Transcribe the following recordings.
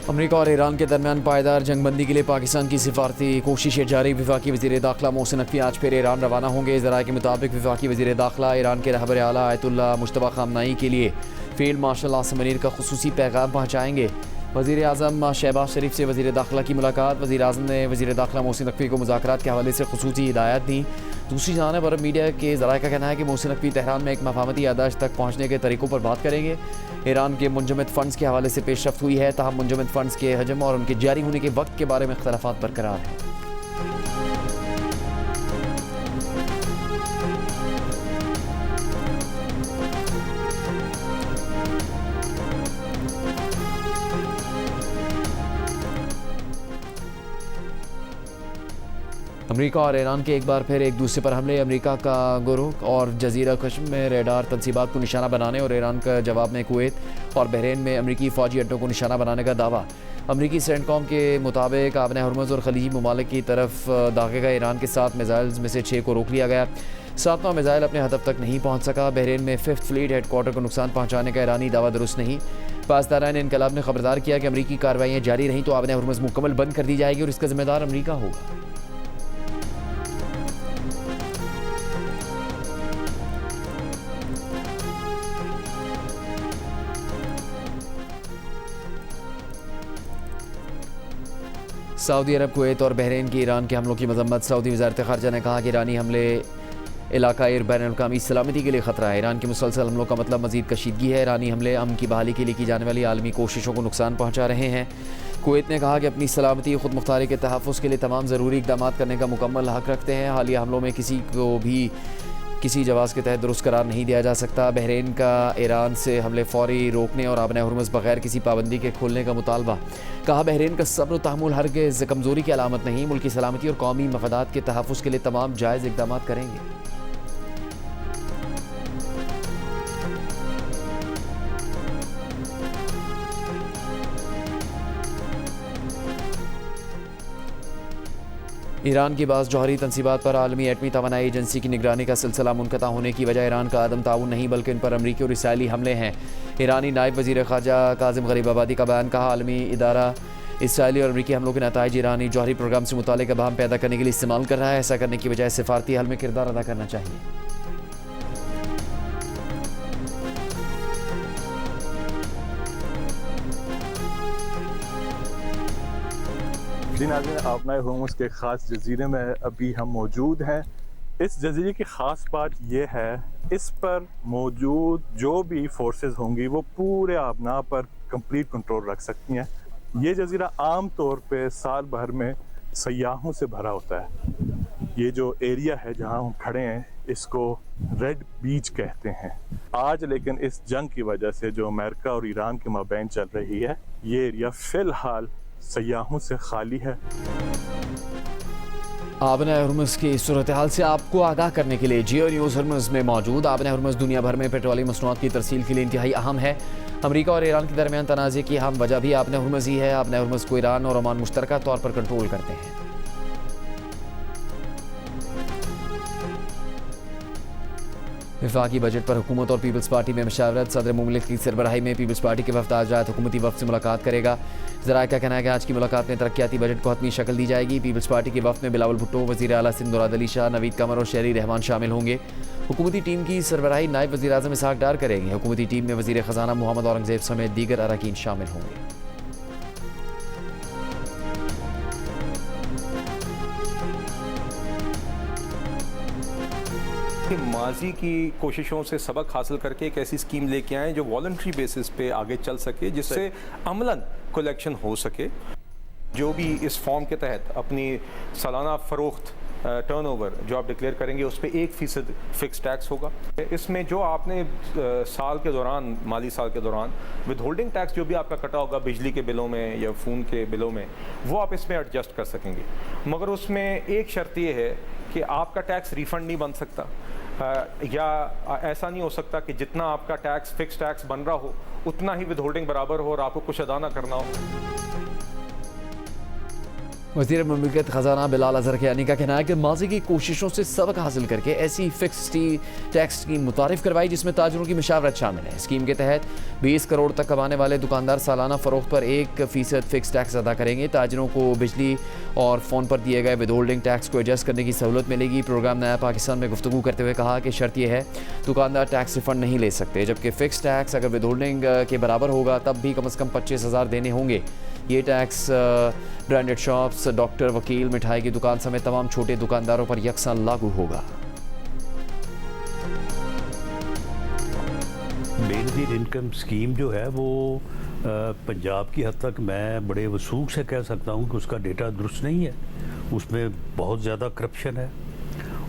अमरीका और ईरान के दरमियान पायदार जंगबंदी के लिए पाकिस्तान की सिफारती कोशिशें जारी। वफाकी वज़ीर दाखिला मोहसिन नकवी आज फिर ईरान रवाना होंगे। ज़राए के मुताबिक वफाकी वज़ीर दाखिला ईरान के रहबर आला आयतुल्लाह मुश्तबा खामनाई के लिए फील्ड मार्शल आसिम मुनीर का खुसूसी पैगाम पहुँचाएंगे। वज़ीर आज़म शहबाज शरीफ से वज़ीर दाखिला की मुलाकात। वज़ीर आज़म ने वज़ीर दाखिला मोहसिन नकवी को मुज़ाकरात के हवाले से खुसूसी हिदायत दी। दूसरी जानिब अरब मीडिया के ज़राए का कहना है कि मोहसिन नकवी तेहरान में एक मफाहमती याददाश्त तक पहुँचने के तरीक़ों पर बात करेंगे। ईरान के मुंजमद फ़ंड्स के हवाले से पेशरफ्त हुई है, ताहम मुंजमद फ़ंड्स के हजम और उनके जारी होने के वक्त के बारे में इख्तलाफात बरकरार हैं। अमरीका और ईरान के एक बार फिर एक दूसरे पर हमले। अमरीका का गुरूक और जजीरा कश्मीर में रेडार तनसीबात को निशाना बनाने और ईरान का जवाब में कुवैत और बहरीन में अमरीकी फ़ौजी अड्डों को निशाना बनाने का दावा। अमरीकी सेंटकॉम के मुताबिक आबन हरमुज़ और खलीजी ममालिक की तरफ दागेगा ईरान के 7 मिसाइल्स में से 6 को रोक लिया गया। 7वां मिसाइल अपने हदफ तक नहीं पहुँच सका। बहरीन में 5th फ्लीट हेडक्वार्टर को नुकसान पहुँचाने का ईरानी दावा दुरुस्त नहीं। पासदारान इनकलाब ने खबरदार किया कि अमरीकी कार्रवाइयाँ जारी रहीं तो आबन हरमुज़ मुकम्मल बंद कर दी जाएगी और इसका जिम्मेदार अमरीका होगा। सऊदी अरब, कुवैत और बहरीन की ईरान के हमलों की मजम्मत। सऊदी वज़ारत ख़ारजा ने कहा कि ईरानी हमले इलाकाई बैनुल-अक़वामी सलामती के लिए ख़तरा है। ईरान के मुसलसल हमलों का मतलब मज़ीद कशीदगी है। ईरानी हमले अमन की बहाली के लिए की जाने वाली आलमी कोशिशों को नुकसान पहुँचा रहे हैं। कुवैत ने कहा कि अपनी सलामती खुद मुख्तारी के तहफ़्फ़ुज़ के लिए तमाम ज़रूरी इक़दाम करने का मुकम्मल हक़ रखते हैं। हालिया हमलों में किसी को भी किसी जवाज़ के तहत दुरुस्त करार नहीं दिया जा सकता। बहरीन का ईरान से हमले फ़ौरी रोकने और आबन हरमुज़ बग़ैर किसी पाबंदी के खोलने का मुतालबा। कहा बहरीन का सब्र व तहम्मुल हरगिज़ कमज़ोरी की अलामत नहीं, मुल्क की सलामती और कौमी मफ़ादात के तहफ़्फ़ुज़ के लिए तमाम जायज़ इक़दाम करेंगे। ईरान की बाज़ जौहरी तनसीबात पर आलमी एटमी तवानाई एजेंसी की निगरानी का सिलसिला मुनक़ता होने की वजह ईरान का अदम ताउन नहीं बल्कि इन पर अमरीकी और इसराइली हमले हैं। ईरानी नायब वज़ीर ख़ारजा काज़िम गरीबाबादी का बयान। कहा आलमी इदारा इसराइली और अमरीकी हमलों के नताइज ईरानी जौहरी प्रोग्राम से मुतालिक अभाम पैदा करने के लिए इस्तेमाल कर रहा है। ऐसा करने की बजाय सिफारती हल में किरदार अदा करना चाहिए। नाज़रीन, आबनाए हरमुज़ के ख़ास जजीरे में अभी हम मौजूद हैं। इस जजीरे की ख़ास बात यह है, इस पर मौजूद जो भी फोर्सेस होंगी वो पूरे आबना पर कंप्लीट कंट्रोल रख सकती हैं। ये जजीरा आम तौर पे साल भर में सयाहों से भरा होता है। ये जो एरिया है जहाँ हम खड़े हैं इसको रेड बीच कहते हैं। आज लेकिन इस जंग की वजह से जो अमेरिका और ईरान के माबैन चल रही है, ये एरिया फ़िलहाल सयाहों से खाली है। आबन हरमुज़ की सूरत हाल से आपको आगाह करने के लिए जियो न्यूज़ हरमुज़ में मौजूद। आबन हरमुज़ दुनिया भर में पेट्रोलियम मसनूआत की तरसील के लिए इंतहाई अहम है। अमरीका और ईरान के दरमियान तनाज़े की अहम वजह भी आबन हरमुज़ ही है। आबन हरमुज़ को ईरान और ओमान मुश्तरका तौर पर कंट्रोल करते हैं। वफाकी बजट पर हुकूमत और पीपल्स पार्टी में मशावरत। सदर मुमलिक की सरबराही में पीपल्स पार्टी के वफ़द आज रात हुकूमती वफ़द से मुलाकात करेगा। ज़राए का कहना है कि आज की मुलाकात में तरक्याती बजट को हतमी शक्ल दी जाएगी। पीपल्स पार्टी के वफ़द में बिलावल भुट्टो, वज़ीर आला सिंध मुराद अली शाह, नवीद कमर और शहरी रहमान शामिल होंगे। हुकूमती टीम की सरबराही नायब वज़ीर आज़म इसहाक़ डार करेंगे। हुकूमती टीम में वज़ीर ख़ज़ाना मोहम्मद औरंगज़ेब समेत दीगर अरकान शामिल होंगे। माजी की कोशिशों से सबक हासिल करके एक ऐसी स्कीम लेके आए जो वॉलंटरी बेसिस पे आगे चल सके, जिससे अमलन कलेक्शन हो सके। जो भी इस फॉर्म के तहत अपनी सालाना फ़रोख्त टर्नओवर जो आप डिक्लेयर करेंगे उस पर 1% फ़िक्स टैक्स होगा। इसमें जो आपने साल के दौरान, माली साल के दौरान विद होल्डिंग टैक्स जो भी आपका कटा होगा बिजली के बिलों में या फ़ोन के बिलों में, वो आप इसमें एडजस्ट कर सकेंगे। मगर उसमें एक शर्त ये है कि आपका टैक्स रिफ़ंड नहीं बन सकता, या ऐसा नहीं हो सकता कि जितना आपका टैक्स फ़िक्स टैक्स बन रहा हो उतना ही विद होल्डिंग बराबर हो और आपको कुछ अदा ना करना हो। वज़ीर मुमलिकत ख़जाना बिलाल अज़हरकियानी का कहना है कि माजी की कोशिशों से सबक हासिल करके ऐसी फिक्स टैक्स स्कीम मुतारिफ करवाई जिसमें ताजरों की मशावरत शामिल है। स्कीम के तहत 20 करोड़ तक कमाने वाले दुकानदार सालाना फ़रोख्त पर 1% फिक्स टैक्स अदा करेंगे। ताजरों को बिजली और फ़ोन पर दिए गए विद होल्डिंग टैक्स को एडजस्ट करने की सहूलत मिलेगी। प्रोग्राम नया पाकिस्तान में गुफ्तगू करते हुए कहा कि शर्त यह है दुकानदार टैक्स रिफंड नहीं ले सकते, जबकि फिक्स टैक्स अगर विद होल्डिंग के बराबर होगा तब भी कम से कम 25,000 देने होंगे। ये टैक्स ब्रांडेड शॉप्स, डॉक्टर, वकील, मिठाई की दुकान समेत तमाम छोटे दुकानदारों पर यकसा लागू होगा। बेनज़ीर इनकम स्कीम जो है वो पंजाब की हद तक मैं बड़े वसूख से कह सकता हूँ कि उसका डेटा दुरुस्त नहीं है, उसमें बहुत ज़्यादा करप्शन है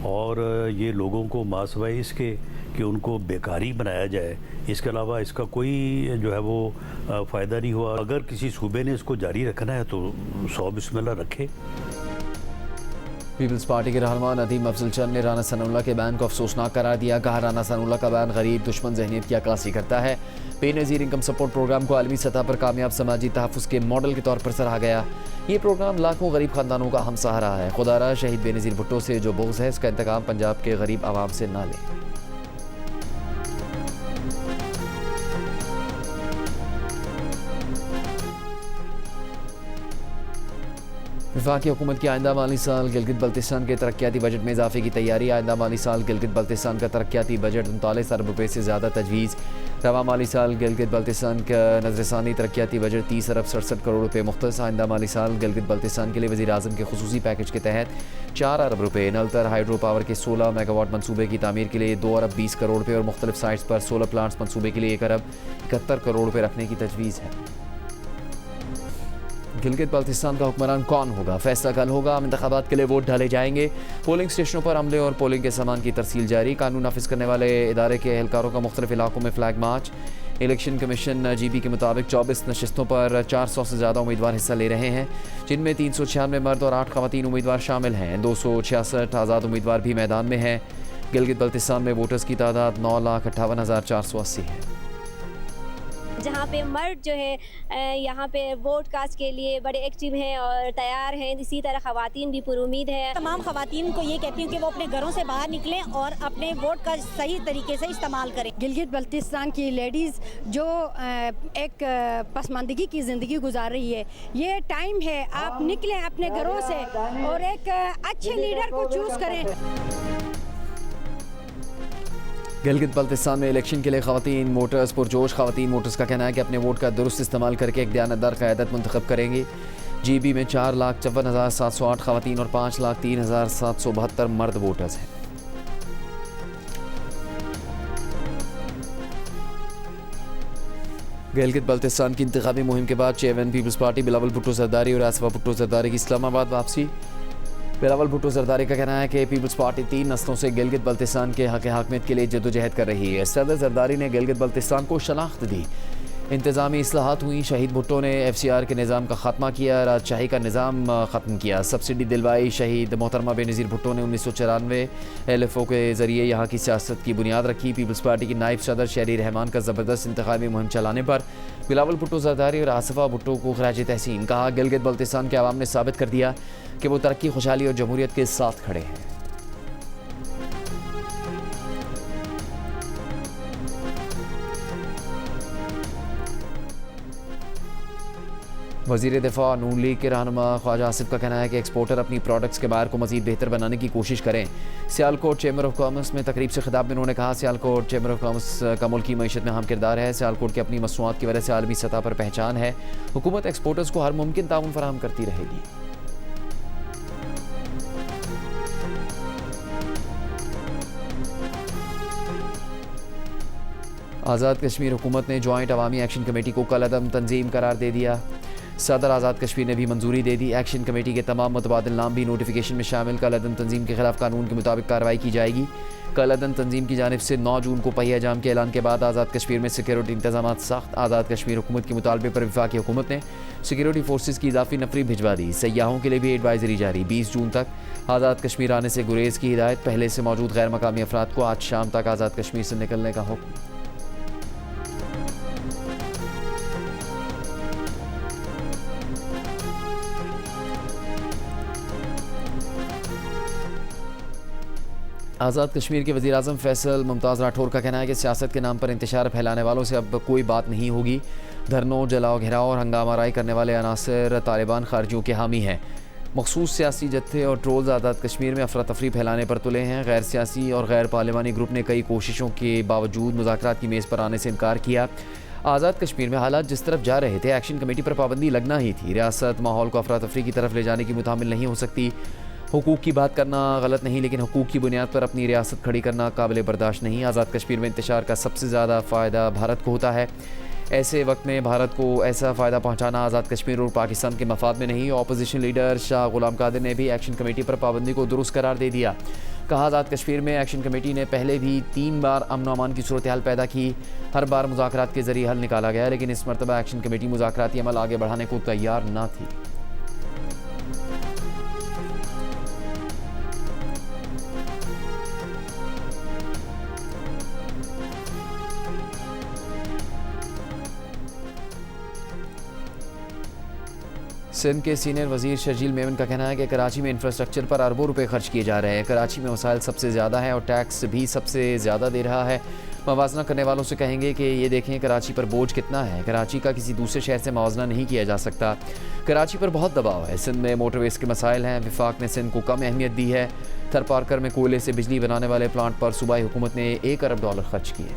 और ये लोगों को मासवाई इसके कि उनको बेकारी बनाया जाए, इसके अलावा इसका कोई जो है वो फ़ायदा नहीं हुआ। अगर किसी सूबे ने इसको जारी रखना है तो 100 बिस्मिल्लाह रखे। पीपल्स पार्टी के रहनुमा नदीम अफजल चंद ने राना सनाउल्लाह के बैन को अफसोसनाक करार दिया। कहा राना सनाउल्लाह का बैन गरीब दुश्मन ज़हनियत की अक्कासी करता है। बेनज़ीर इनकम सपोर्ट प्रोग्राम को आलमी सतह पर कामयाब समाजी तहफ़्फ़ुज़ के मॉडल के तौर पर सराहा गया। ये प्रोग्राम लाखों गरीब ख़ानदानों का हमसहारा है। खुदारा शहीद बेनज़ीर भुट्टो से जो बोझ है इसका इंतकाम पंजाब के गरीब आवाम से ना ले। वफाकी हुकूमत की आइंदा माली साल गिलगित बल्तिस्तान के तरक्याती बजट में इजाफे की तैयारी। आइंदा माली साल गिलगित बल्तिस्तान का तरक्याती बजट 39 अरब रुपये से ज़्यादा तजवीज़। रवा माली साल गिलगित बल्तिस्तान का नजरसानी तरक्याती बजट 30 अरब 67 करोड़ रुपये मुख्तस। आइंदा माली साल गिलगित बल्तिस्तान के लिए वज़ीर आज़म के खुसूसी पैकेज के तहत 4 अरब रुपये, नलतर हाइड्रो पावर के 16 मेगावाट मनसूबे की तामीर के लिए 2 अरब 20 करोड़ रुपये और मुख्तलिफ साइट्स पर सोलर प्लांट्स मनसूबे के लिए 1 अरब 71 करोड़ रुपये रखने की तजवीज़ है। गिलगित बल्तिस्तान का हुक्मरान कौन होगा, फैसला कल होगा। आम इंतखाबात के लिए वोट डाले जाएंगे। पोलिंग स्टेशनों पर अमले और पोलिंग के सामान की तरसील जारी। कानून नाफिज करने वाले इदारे के एहलकारों का मुख्तलिफ इलाकों में flag march. Election commission GB के मुताबिक 24 नशस्तों पर 400 से ज़्यादा उम्मीदवार हिस्सा ले रहे हैं, जिनमें 396 मर्द और 8 ख़वातीन उम्मीदवार शामिल हैं। 266 आज़ाद उम्मीदवार भी मैदान में हैं। गिलगित बल्तिस्तान में वोटर्स की तादाद 9,58,480 है। जहाँ पे मर्द जो है यहाँ पे वोट कास्ट के लिए बड़े एक्टिव हैं और तैयार हैं, इसी तरह ख़वातीन भी पुरुमीद है। तमाम ख़वातीन को ये कहती हूँ कि वो अपने घरों से बाहर निकलें और अपने वोट का सही तरीके से इस्तेमाल करें। गिलगित बल्तिस्तान की लेडीज़ जो एक पसमानदगी की ज़िंदगी गुजार रही है, ये टाइम है आप निकलें अपने घरों से और एक अच्छे लीडर को चूज़ करें। गिलगित बल्तिस्तान में इलेक्शन के लिए ख़वातीन वोटर्स पुरजोश। ख़वातीन वोटर्स का कहना है कि अपने वोट का दुरुस्त इस्तेमाल करके एक दयानतदार क़यादत मुंतखब करेंगी। GB में 4,54,708 ख़वातीन और 5,03,772 मर्द वोटर्स हैं। गिलगित बल्तिस्तान की इंतखाबी मुहिम के बाद चेयरमैन पीपल्स पार्टी बिलावल भुट्टो जरदारी और आसिफा भुट्टो जरदारी की इस्लामाबाद वापसी। बिलावल भुट्टो जरदारी का कहना है कि पीपल्स पार्टी 3 नस्लों से गिलगित बल्तिस्तान के हक़ हाकमियत के लिए जद्दोजहद कर रही है। सदर जरदारी ने गिलगित बल्तिस्तान को शनाख्त दी। इंतज़ामी इस्लाहात हुई। शहीद भुट्टो ने FCR के निज़ाम का ख़ात्मा किया, राजशाही का निज़ाम ख़त्म किया, सब्सिडी दिलवाई। शहीद मोहतरमा बेनज़ीर भुट्टो ने 1994 LFO के ज़रिए यहाँ की सियासत की बुनियाद रखी। पीपल्स पार्टी की नायब सदर शहरी रहमान का ज़बरदस्त इंतखाबी मुहिम चलाने पर बिलावल भुट्टो जरदारी और आसिफा भुट्टो को खराज तहसीन। कहा गिलगित बल्तिस्तान के अवाम ने साबित कर दिया कि वो तरक्की, खुशहाली और जमहूरियत के साथ खड़े हैं। वज़ीर दिफा नून लीग के रहनुमा ख्वाजा आसिफ का कहना है कि एक्सपोर्टर अपनी प्रोडक्ट्स के बाहर को मज़ीद बेहतर बनाने की कोशिश करें। सियालकोट चैम्बर ऑफ कॉमर्स में तकरीब से खिताब में उन्होंने कहा सियालकोट चैम्बर ऑफ कॉमर्स का मुल्की मईशत में अहम किरदार है। सियालकोट की अपनी मसनूआत की वजह से आलमी सतह पर पहचान है। हुकूमत एक्सपोर्टर्स को हर मुमकिन ताउन फराहम करती रहेगी। आज़ाद कश्मीर हुकूमत ने जॉइंट अवामी एक्शन कमेटी को कलअदम तंजीम करार दे दिया। सदर आज़ाद कश्मीर ने भी मंजूरी दे दी। एक्शन कमेटी के तमाम मुतबादिल नाम भी नोटिफिकेशन में शामिल। कलअदम तंजीम के खिलाफ कानून के मुताबिक कार्रवाई की जाएगी। कलअदम तंजीम की जानिब से 9 जून को पहिया जाम के ऐलान के बाद आज़ाद कश्मीर में सिक्योरिटी इंतजाम सख्त। आज़ाद कश्मीर हुकूमत के मुतालबे पर वफाकी हुकूमत ने सिक्योरिटी फोर्सेज की इजाफी नफरी भिजवा दी। सयाहों के लिए भी एडवाइजरी जारी। 20 जून तक आज़ाद कश्मीर आने से गुरेज की हिदायत। पहले से मौजूद गैर मकामी अफराद को आज शाम तक आज़ाद कश्मीर से निकलने का हुक्म। आज़ाद कश्मीर के वज़ीर आज़म फैसल मुमताज़ राठौर का कहना है कि सियासत के नाम पर इंतशार फैलाने वालों से अब कोई बात नहीं होगी। धरनों, जलाओ घेराव और हंगामा राई करने वाले अनासर तालिबान खारजियों के हामी हैं। मखसूस सियासी जत्थे और ट्रोल्स आज़ाद कश्मीर में अफरा तफरी फैलाने पर तुले हैं। गैर सियासी और गैर पार्लिमानी ग्रुप ने कई कोशिशों के बावजूद मुज़ाकरात की मेज़ पर आने से इनकार किया। आज़ाद कश्मीर में हालात जिस तरफ जा रहे थे, एक्शन कमेटी पर पाबंदी लगना ही थी। रियासत माहौल को अफरा तफरी की तरफ ले जाने की मुतामिल नहीं हो सकती। हुकूक की बात करना गलत नहीं, लेकिन हुकूक की बुनियाद पर अपनी रियासत खड़ी करना काबिल बर्दाश्त नहीं। आज़ाद कश्मीर में इंतशार का सबसे ज़्यादा फ़ायदा भारत को होता है। ऐसे वक्त में भारत को ऐसा फ़ायदा पहुंचाना आज़ाद कश्मीर और पाकिस्तान के मफाद में नहीं। अपोजिशन लीडर शाह गुलाम कादिर ने भी एक्शन कमेटी पर पाबंदी को दुरुस्त करार दे दिया। कहा, आज़ाद कश्मीर में एक्शन कमेटी ने पहले भी 3 बार अमन अमान की सूरत हाल पैदा की। हर बार मुज़ाकरात के ज़रिए हल निकाला गया, लेकिन इस मरतबा एक्शन कमेटी मुज़ाकराती अमल आगे बढ़ाने को तैयार न थी। सिंध के सीनियर वजीर शर्जील मेमन का कहना है कि कराची में इंफ्रास्ट्रक्चर पर अरबों रुपए खर्च किए जा रहे हैं। कराची में वसाइल सबसे ज़्यादा है और टैक्स भी सबसे ज़्यादा दे रहा है। मवाजना करने वालों से कहेंगे कि ये देखें कराची पर बोझ कितना है। कराची का किसी दूसरे शहर से मवाजना नहीं किया जा सकता। कराची पर बहुत दबाव है। सिंध में मोटरवेज के मसाइल हैं। विफाक ने सिंध को कम अहमियत दी है। थरपारकर में कोयले से बिजली बनाने वाले प्लांट पर सूबाई हुकूमत ने $1 अरब खर्च किए।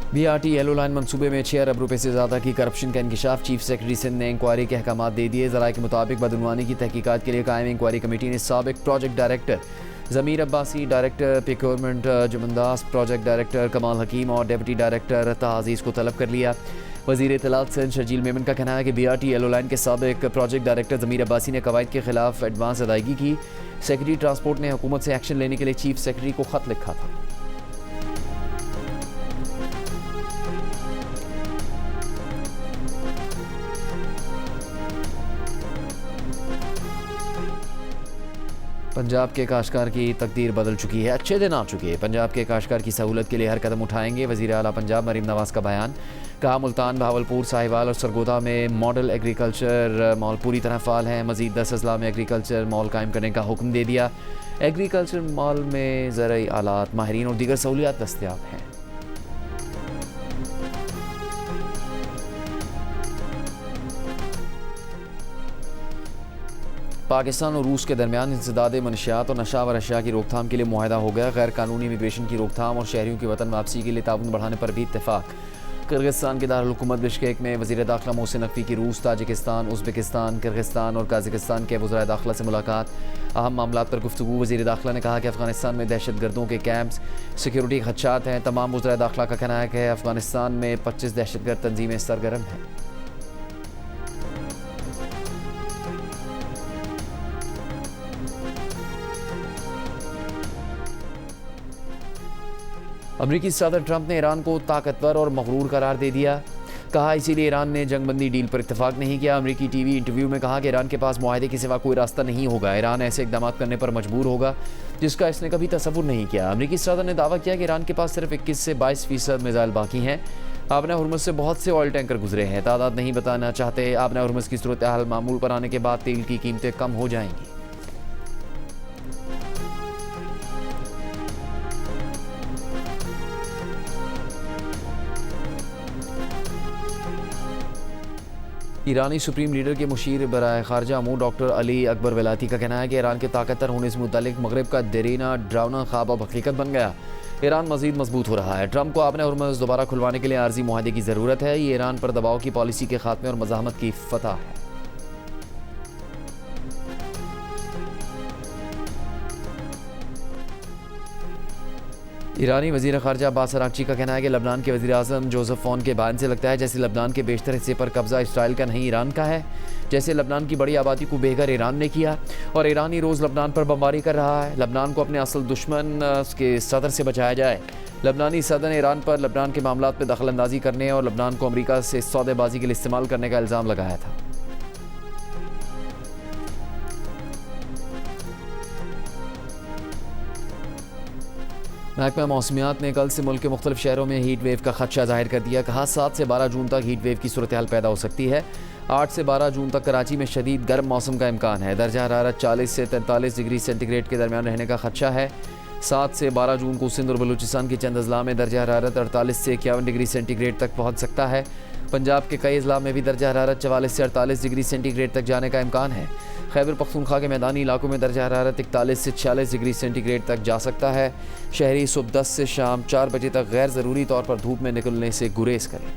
BRT येलो लाइन मनसूबे में 6 अरब रुपए से ज़्यादा की करप्शन का इंकशाफ। चीफ सेक्रेटरी सिंध ने इंक्वायरी के अहकाम दे दिए। ज़राए के मुताबिक बदनवानी की तहकीकात के लिए कायम इंक्वायरी कमेटी ने साबिक project director Zameer Abbasi, director procurement Jumandas, project director Kamal Hakim और डिप्टी डायरेक्टर ताहा अजीज़ को तलब कर लिया। वज़ीर इत्तलात सिंध शर्जील मेमन का कहना है कि BRT येलो लाइन के साबिक प्रोजेक्ट डायरेक्टर ज़मीर अब्बासी ने कवायद के खिलाफ एडवांस अदायगी की। सेक्रेटरी ट्रांसपोर्ट ने हुकूमत से एक्शन लेने के लिए चीफ सेक्रेटरी को ख़त लिखा था। पंजाब के काश्तकार की तकदीर बदल चुकी है। अच्छे दिन आ चुके हैं। पंजाब के काश्तकार की सहूलत के लिए हर कदम उठाएंगे। वज़ीर आला पंजाब मरीम नवाज़ का बयान। कहा, मुल्तान, बहावलपुर, साहिवाल और सरगोदा में मॉडल एग्रीकल्चर मॉल पूरी तरह फ़ाल हैं। मज़ीद 10 अजला में एग्रीकल्चर मॉल कायम करने का हुक्म दे दिया। एग्रीकल्चर मॉल में ज़राई आलात, माहिरीन और दीगर सहूलियात दस्तियाब हैं। पाकिस्तान और रूस के दरमियान इंसदाद मनशियात और नशावर अशिया की रोकथाम के लिए मुआहदा हो गया। गैर कानूनी इमिग्रेशन की रोकथाम और शहरियों की वतन वापसी के लिए ताउन बढ़ाने पर भी इत्तेफाक। किर्गिस्तान के दारुल हुकूमत बिश्केक में वज़ीर दाखिला मोहसिन नकवी की रूस, ताजिकिस्तान, उज़्बेकिस्तान, किर्गिस्तान और काज़ाकिस्तान के वज़राए दाखिला से मुलाकात। अहम मामलात पर गुफ्तगू। वज़ीर दाखिला ने कहा कि अफ़गानिस्तान में दहशत गर्दों के कैंप्स, सिक्योरिटी खदशात हैं। तमाम वज़राए दाखिला का कहना है कि अफ़गानिस्तान में 25 दहशतगर्द तंजीमें सरगर्म हैं। अमरीकी सदर ट्रंप ने ईरान को ताकतवर और मगरूर करार दे दिया। कहा, इसीलिए ईरान ने जंगबंदी डील पर इत्तेफाक नहीं किया। अमरीकी टीवी इंटरव्यू में कहा कि ईरान के पास मुआहदे के सिवा कोई रास्ता नहीं होगा। ईरान ऐसे इकदाम करने पर मजबूर होगा जिसका इसने कभी तसव्वुर नहीं किया। अमरीकी सदर ने दावा किया कि ईरान के पास सिर्फ 21 से 22% मिसाइल बाकी हैं। आपने हुर्मुज़ से बहुत से ऑयल टैंकर गुजरे हैं। तादाद नहीं बताना चाहते। आपने हुर्मुज़ की सूरत हाल मामूल पर आने के बाद तेल की कीमतें कम हो जाएंगी। ईरानी सुप्रीम लीडर के मुशीर बराए खारजा अमूर डॉक्टर अली अकबर वेलाती का कहना है कि ईरान के ताकतवर होने से मुतालिक मगरब का देरीना डरावना ख्वाब अब हकीकत बन गया। ईरान मजीद मजबूत हो रहा है। ट्रंप को आपने हुर्मुज़ दोबारा खुलवाने के लिए आर्जी मुआहदे की ज़रूरत है। ये ईरान पर दबाव की पॉलिसी के खात्मे और मज़ाहमत की फतह है। ईरानी वज़ीर ख़ारजा अब्बास अराग़ची का कहना है कि लबनान के वज़ीर आज़म जोसेफ फ़ौन के बयान से लगता है जैसे लबनान के बेशतर हिस्से पर कब्ज़ा इसराइल का नहीं ईरान का है। जैसे लबनान की बड़ी आबादी को बेघर ईरान ने किया और ईरान ही रोज़ लबनान पर बमबारी कर रहा है। लबनान को अपने असल दुश्मन के सदर से बचाया जाए। लबनानी सदर ने ईरान पर लबनान के मामलात में दखल अंदाजी करने और लबनान को अमरीका से सौदेबाजी के लिए इस्तेमाल करने का इल्ज़ाम लगाया था। महकमा मौसमियात ने कल से मुल्क के मुख्तलिफ शहरों में हीट वेव का खदशा जाहिर कर दिया। कहा 7 से 12 जून तक हीट वेव की सूरत हाल पैदा हो सकती है। 8 से 12 जून तक कराची में शदीद गर्म मौसम का इम्कान है। दर्जा हरारत 40 से 43 डिग्री सेंटीग्रेड के दरमियान रहने का खदशा है। 7 से 12 जून को सिंध और बलूचिस्तान के चंद अजला में दर्जा हरारत 48 से 51 डिग्री सेंटीग्रेड तक पहुँच सकता है। पंजाब के कई अजला में भी दर्जा हरारत 44 से 48 डिग्री सेंटीग्रेड तक जाने का इम्कान है। खैबर पख्तूनख्वा के मैदानी इलाकों में दर्जा हरारत 41 से 46 डिग्री सेंटीग्रेड तक जा सकता है। शहरी सुबह 10 से शाम 4 बजे तक गैर ज़रूरी तौर पर धूप में निकलने से गुरेज करें।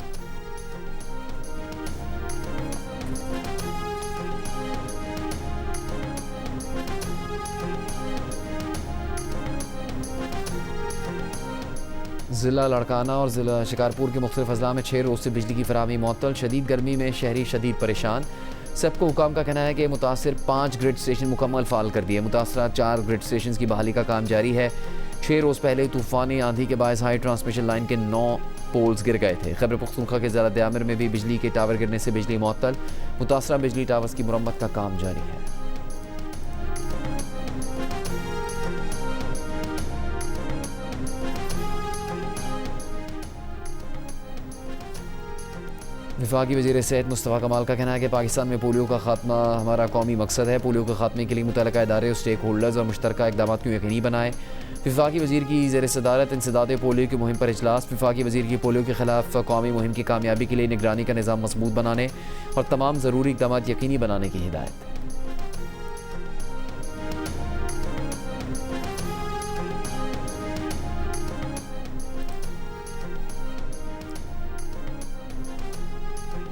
ज़िला लड़काना और ज़िला शिकारपुर के मुख्तलिफ अजला में 6 रोज़ से बिजली की फराहमी मुअत्तल। शदीद गर्मी में शहरी शदीद परेशान। सबको हुकाम का कहना है कि मुतासिर 5 ग्रिड स्टेशन मुकम्मल फ़ाल कर दिए। मुतासरा 4 ग्रिड स्टेशन की बहाली का काम जारी है। 6 रोज़ पहले तूफ़ानी आंधी के बायस हाई ट्रांसमिशन लाइन के 9 पोल्स गिर गए थे। खैबर पख्तूनख्वा के ज़िला दयामिर में भी बिजली के टावर गिरने से बिजली मुअत्तल। मुतासरा बिजली टावर्स की मुरम्मत का काम जारी है। वफाकी वज़ीर सेहत मुस्तफ़ा कमाल का कहना है कि पाकिस्तान में पोलियो का खात्मा हमारा कौमी मकसद है। पोलियो के खात्मे के लिए मुतल्लिका इदारे और स्टेक होल्डर्स और मुश्तरका इक़दाम को यकीनी बनाएं। वफाकी वज़ीर की ज़ेर सदारत इंसदाद पोलियो की मुहिम पर इजलास। वफाकी वज़ीर की पोलियो के ख़िलाफ़ कौमी मुहिम की कामयाबी के लिए निगरानी का निज़ाम मज़बूत बनाने और तमाम ज़रूरी इक़दाम यकीनी बनाने की हिदायत।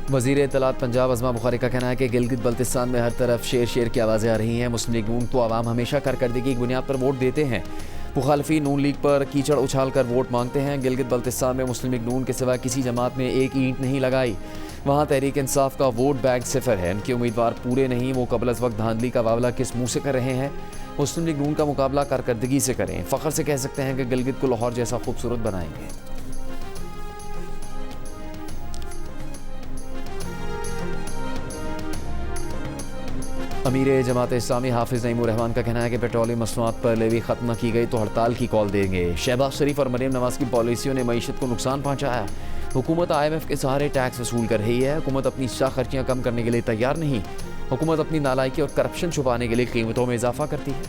वज़ीर इत्तलात पंजाब अज़मा बुखारी का कहना है कि गिलगित बल्तिस्तान में हर तरफ शेर शेर की आवाज़ें आ रही हैं। मुस्लिम लीग नून को आवाम हमेशा कारकर्दगी की बुनियाद पर वोट देते हैं। मुखालफी नून लीग पर कीचड़ उछाल कर वोट मांगते हैं। गिलगित बल्तिस्तान में मुस्लिम लीग नून के सिवा किसी जमात ने एक ईंट नहीं लगाई। वहाँ तहरीक इंसाफ का वोट बैंक सिफर है। इनके उम्मीदवार पूरे नहीं, वो कबल अज़ वक्त धांधली का वावला किस मुँह से कर रहे हैं। मुस्लिम लीग नून का मुकाबला कारकर्दगी से करें। फ़ख्र से कह सकते हैं कि गिलगित को लाहौर जैसा खूबसूरत बनाएंगे। अमीर जमात इस्लामी हाफिज़ नईमुर रहमान का कहना है कि पेट्रोलियम मसनूआत पर लेवी ख़त्म की गई तो हड़ताल की कॉल देंगे। शहबाज शरीफ और मरीम नवाज़ की पॉलिसियों ने मईशत को नुकसान पहुँचाया। हुकूमत IMF के सहारे टैक्स वसूल कर रही है। हुकूमत अपनी शाह खर्चियाँ कम करने के लिए तैयार नहीं। हुकूमत अपनी नालायकी और करप्शन छुपाने के लिए कीमतों में इजाफा करती है।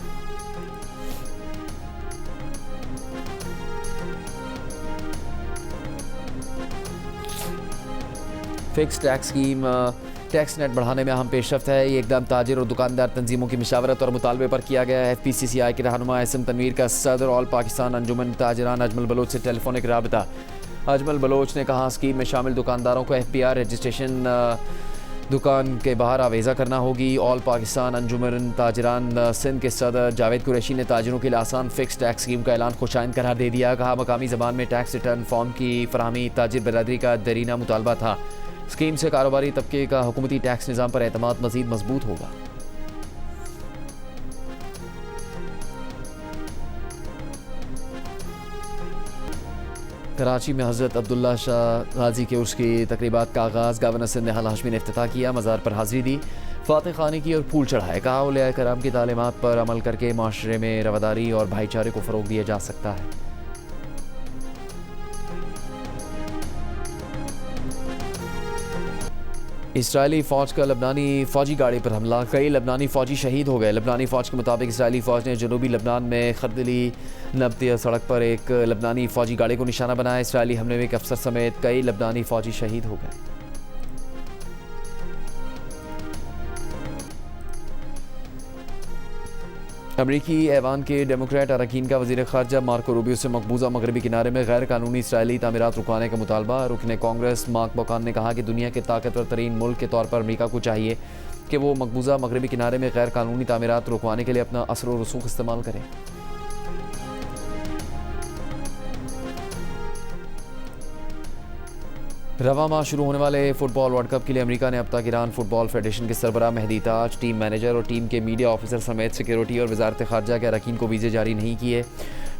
Fix tax scheme tax net बढ़ाने में अहम पेशरफ्त है। ये एकदम ताजिर और दुकानदार तंजीमों की मशावरत और मुतालबे पर किया गया है। FPCCI के रहनुमा एसएम तनवीर का सदर ऑल पाकिस्तान अंजुमन ताजिरान अजमल बलोच से टेलीफोनिक राबता। अजमल बलोच ने कहा स्कीम में शामिल दुकानदारों को FPR रजिस्ट्रेशन दुकान के बाहर आवेज़ा करना होगी। ऑल पाकिस्तान अंजुमन ताजिरान सिंध के सदर जावेद कुरैशी ने ताजिरों के लिए आसान फिक्स टैक्स स्कीम का ऐलान खुशाइन करार दे दिया। कहा मकामी ज़बान में टैक्स रिटर्न फॉर्म की फराहमी ताजिर बरादरी का दरीना मुतालबा था। स्कीम से कारोबारी तबके का हुकूमती टैक्स निज़ाम पर एतमाद मज़ीद मजबूत होगा। कराची में हज़रत अब्दुल्ला शाह गाजी के उर्स की तकरीबात का आगाज़ गवर्नर सिंध निहाल हाशमी ने इफ्तिताह किया। मज़ार पर हाज़िरी दी, फातिह खानी की और फूल चढ़ाए। कहा औलिया कराम की तालीमात पर अमल करके माशरे में रवादारी और भाईचारे को फ़रोग़ दिया जा सकता है। इसराइली फ़ौज का लबनानी फ़ौजी गाड़ी पर हमला, कई लबनानी फ़ौजी शहीद हो गए। लबनानी फ़ौज के मुताबिक इसराइली फ़ौज ने जनूबी लबनान में खरदली नब्तिया सड़क पर एक लबनानी फ़ौजी गाड़ी को निशाना बनाया। इसराइली हमले में एक अफसर समेत कई लबनानी फ़ौजी शहीद हो गए। अमरीकी ऐवान के डेमोक्रेट अरकान का वज़ीर ख़ारजा मार्को रूबियो से मकबूजा मगरबी किनारे में गैर कानूनी इसराइली तामीरात रुकवाने का मुतालबा। रुकने कांग्रेस मार्क बोकान ने कहा कि दुनिया के ताकतवर तरीन मुल्क के तौर पर अमरीका को चाहिए कि वो मकबूजा मगरबी किनारे में गैर कानूनी तामीरात रुकवाने के लिए अपना असर व रसूख इस्तेमाल करें। रवा माह शुरू होने वाले फुटबॉल वर्ल्ड कप के लिए अमेरिका ने अब तक ईरान फुटबॉल फेडरेशन के सरबराह मेहदी ताज, टीम मैनेजर और टीम के मीडिया ऑफिसर समेत सिक्योरिटी और वजारत खारजा के अरकान को वीज़े जारी नहीं किए।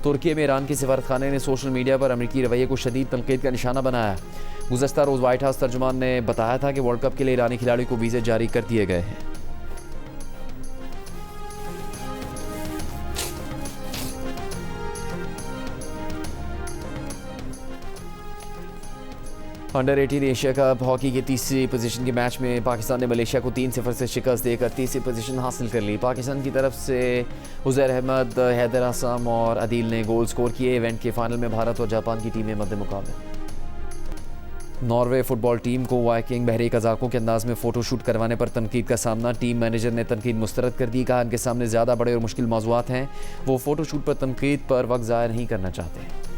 तुर्की में ईरान के सफारतखाने ने सोशल मीडिया पर अमरीकी रवैये को शदीद तनकीद का निशाना बनाया। गुज़श्ता रोज़ वाइट हाउस तर्जुमान ने बताया था कि वर्ल्ड कप के लिए ईरानी खिलाड़ियों को वीज़े जारी कर दिए गए हैं। अंडर 18 एशिया कप हॉकी के तीसरी पोजीशन के मैच में पाकिस्तान ने मलेशिया को 3-0 से शिकस्त देकर तीसरी पोजीशन हासिल कर ली। पाकिस्तान की तरफ से उज़ैर अहमद, हैदर आसम और अदील ने गोल स्कोर किए। इवेंट के फाइनल में भारत और जापान की टीमें मद्दे मुकाबले। नॉर्वे फुटबॉल टीम को वाइकिंग बहरे कज़ाकों के अंदाज में फ़ोटोशूट करवाने पर तनकीद का सामना। टीम मैनेजर ने तनकीद मुस्तरद कर दी। कहा इनके सामने ज़्यादा बड़े और मुश्किल मौज़ूआत हैं, वो फ़ोटोशूट पर तनकीद पर वक्त ज़ाया नहीं करना चाहते।